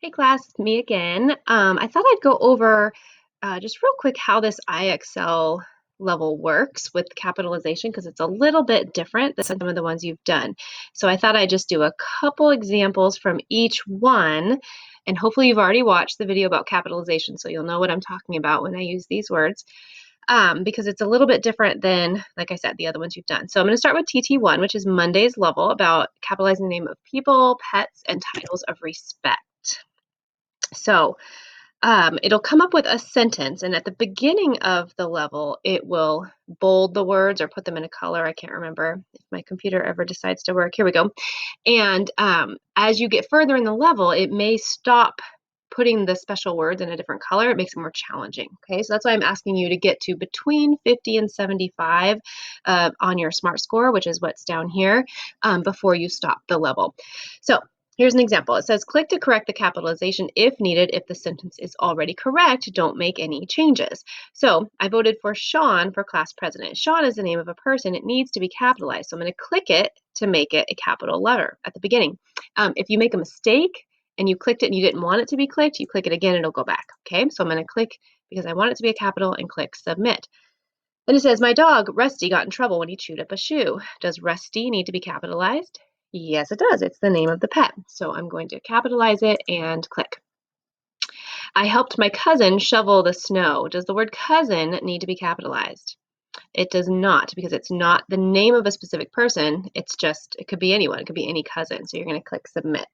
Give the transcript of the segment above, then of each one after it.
Hey class, it's me again. I thought I'd go over just real quick how this IXL level works with capitalization because it's a little bit different than some of the ones you've done. So I thought I'd just do a couple examples from each one, and hopefully you've already watched the video about capitalization, so you'll know what I'm talking about when I use these words. Because it's a little bit different than, like I said, the other ones you've done. So I'm going to start with TT1, which is Monday's level about capitalizing the name of people, pets, and titles of respect. So it'll come up with a sentence, and at the beginning of the level, it will bold the words or put them in a color. I can't remember if my computer ever decides to work. Here we go. And as you get further in the level, it may stop putting the special words in a different color. It makes it more challenging. Okay, so that's why I'm asking you to get to between 50 and 75 on your SMART score, which is what's down here, before you stop the level. So here's an example. It says, click to correct the capitalization if needed. If the sentence is already correct, don't make any changes. So I voted for Sean for class president. Sean is the name of a person. It needs to be capitalized. So I'm going to click it to make it a capital letter at the beginning. If you make a mistake and you clicked it and you didn't want it to be clicked, you click it again and it'll go back. Okay, so I'm going to click because I want it to be a capital and click submit. Then it says, my dog, Rusty, got in trouble when he chewed up a shoe. Does Rusty need to be capitalized? Yes, it does. It's the name of the pet. So I'm going to capitalize it and click. I helped my cousin shovel the snow. Does the word cousin need to be capitalized? It does not, because it's not the name of a specific person. It's just, it could be anyone. It could be any cousin. So you're going to click submit.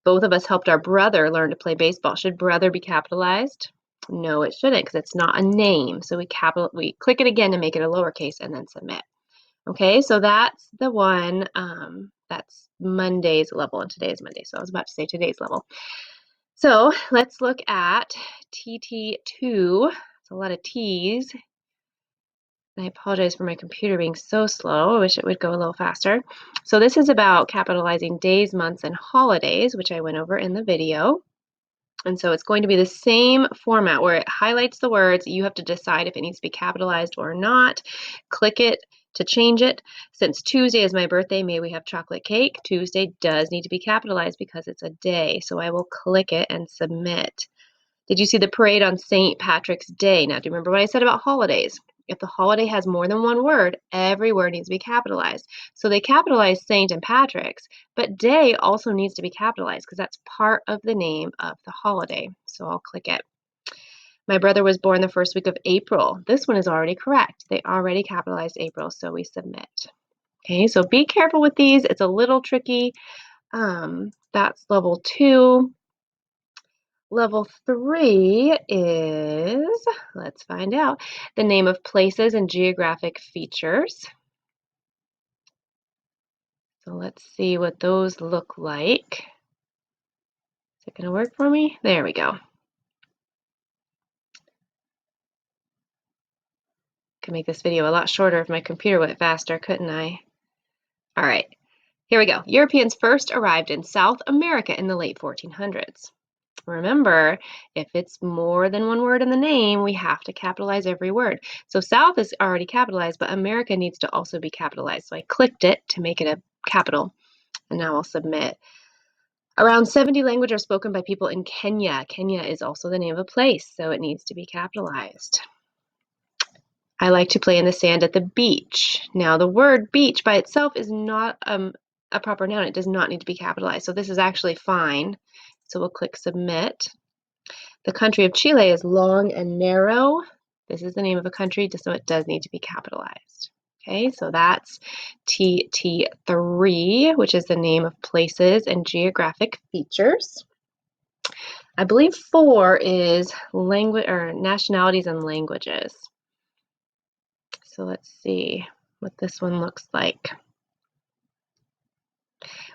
Both of us helped our brother learn to play baseball. Should brother be capitalized? No, it shouldn't, because it's not a name. So we click it again to make it a lowercase and then submit. Okay, so that's the one, that's Monday's level, and today's Monday. So I was about to say today's level. So let's look at TT2. It's a lot of T's. I apologize for my computer being so slow. I wish it would go a little faster. So this is about capitalizing days, months, and holidays, which I went over in the video. And so it's going to be the same format where it highlights the words. You have to decide if it needs to be capitalized or not. Click it to change it. Since Tuesday is my birthday, may we have chocolate cake? Tuesday does need to be capitalized because it's a day. So I will click it and submit. Did you see the parade on St. Patrick's Day? Now, do you remember what I said about holidays? If the holiday has more than one word, every word needs to be capitalized. So they capitalized Saint and Patrick's, but day also needs to be capitalized because that's part of the name of the holiday. So I'll click it. My brother was born the first week of April. This one is already correct. They already capitalized April, so we submit. Okay, so be careful with these. It's a little tricky. That's level 2. Level 3 is, let's find out, the name of places and geographic features. So let's see what those look like. Is it going to work for me? There we go. Could make this video a lot shorter if my computer went faster, couldn't I? All right, here we go. Europeans first arrived in South America in the late 1400s. Remember, if it's more than one word in the name, we have to capitalize every word. So South is already capitalized, but America needs to also be capitalized. So I clicked it to make it a capital, and now I'll submit. Around 70 languages are spoken by people in Kenya. Kenya is also the name of a place, so it needs to be capitalized. I like to play in the sand at the beach. Now, the word beach by itself is not a proper noun. It does not need to be capitalized, so this is actually fine. So we'll click submit. The country of Chile is long and narrow. This is the name of a country, so it does need to be capitalized. Okay, so that's TT3, which is the name of places and geographic features. I believe 4 is language or nationalities and languages. So let's see what this one looks like.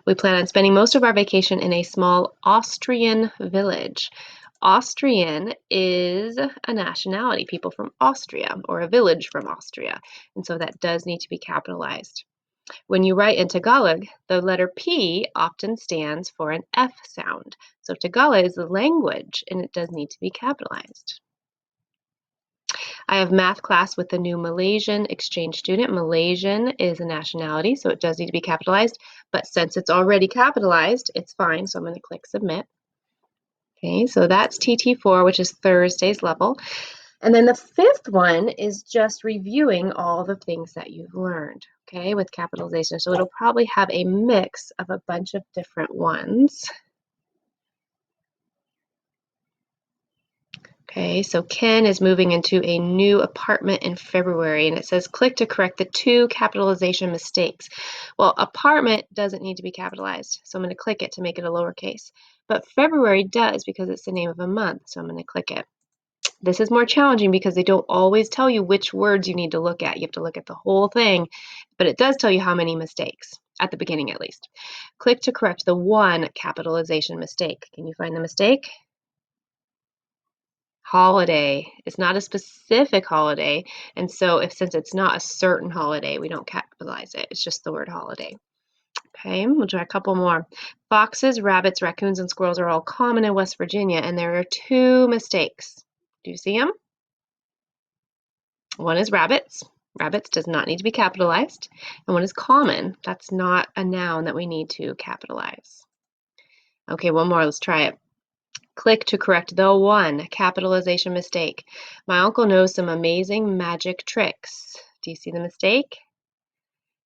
We plan on spending most of our vacation in a small Austrian village. Austrian is a nationality, people from Austria, or a village from Austria, and so that does need to be capitalized. When you write in Tagalog, the letter P often stands for an F sound. So Tagalog is the language, and it does need to be capitalized. I have math class with the new Malaysian exchange student. Malaysian is a nationality, so it does need to be capitalized, but since it's already capitalized, it's fine, so I'm going to click submit. Okay, so that's TT4, which is Thursday's level. And then the fifth one is just reviewing all the things that you've learned, okay, with capitalization. So it'll probably have a mix of a bunch of different ones. Okay, so Ken is moving into a new apartment in February, and it says click to correct the 2 capitalization mistakes. Well, apartment doesn't need to be capitalized, so I'm going to click it to make it a lowercase. But February does because it's the name of a month, so I'm going to click it. This is more challenging because they don't always tell you which words you need to look at. You have to look at the whole thing, but it does tell you how many mistakes, at the beginning at least. Click to correct the 1 capitalization mistake. Can you find the mistake? Holiday. It's not a specific holiday, and so since it's not a certain holiday, we don't capitalize it. It's just the word holiday. Okay, we'll try a couple more. Foxes, rabbits, raccoons, and squirrels are all common in West Virginia, and there are 2 mistakes. Do you see them? One is rabbits. Rabbits does not need to be capitalized. And one is common. That's not a noun that we need to capitalize. Okay, one more. Let's try it. Click to correct the 1 capitalization mistake. My uncle knows some amazing magic tricks. Do you see the mistake?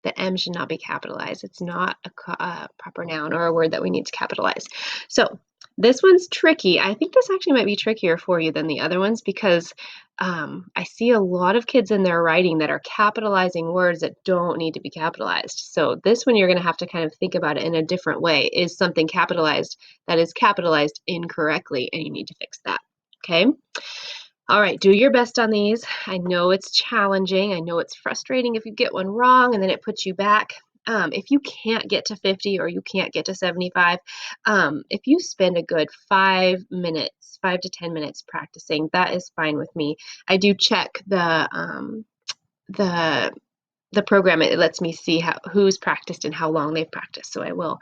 The M should not be capitalized. It's not a proper noun or a word that we need to capitalize. So this one's tricky. I think this actually might be trickier for you than the other ones because I see a lot of kids in their writing that are capitalizing words that don't need to be capitalized. So this one you're going to have to kind of think about it in a different way. Is something capitalized that is capitalized incorrectly, and you need to fix that. Okay? All right, do your best on these. I know it's challenging. I know it's frustrating if you get one wrong and then it puts you back. If you can't get to 50 or you can't get to 75, if you spend a good 5 minutes, 5 to 10 minutes practicing, that is fine with me. I do check the the program. It lets me see who's practiced and how long they've practiced. So I will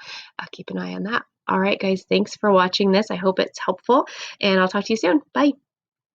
keep an eye on that. All right, guys, thanks for watching this. I hope it's helpful, and I'll talk to you soon. Bye.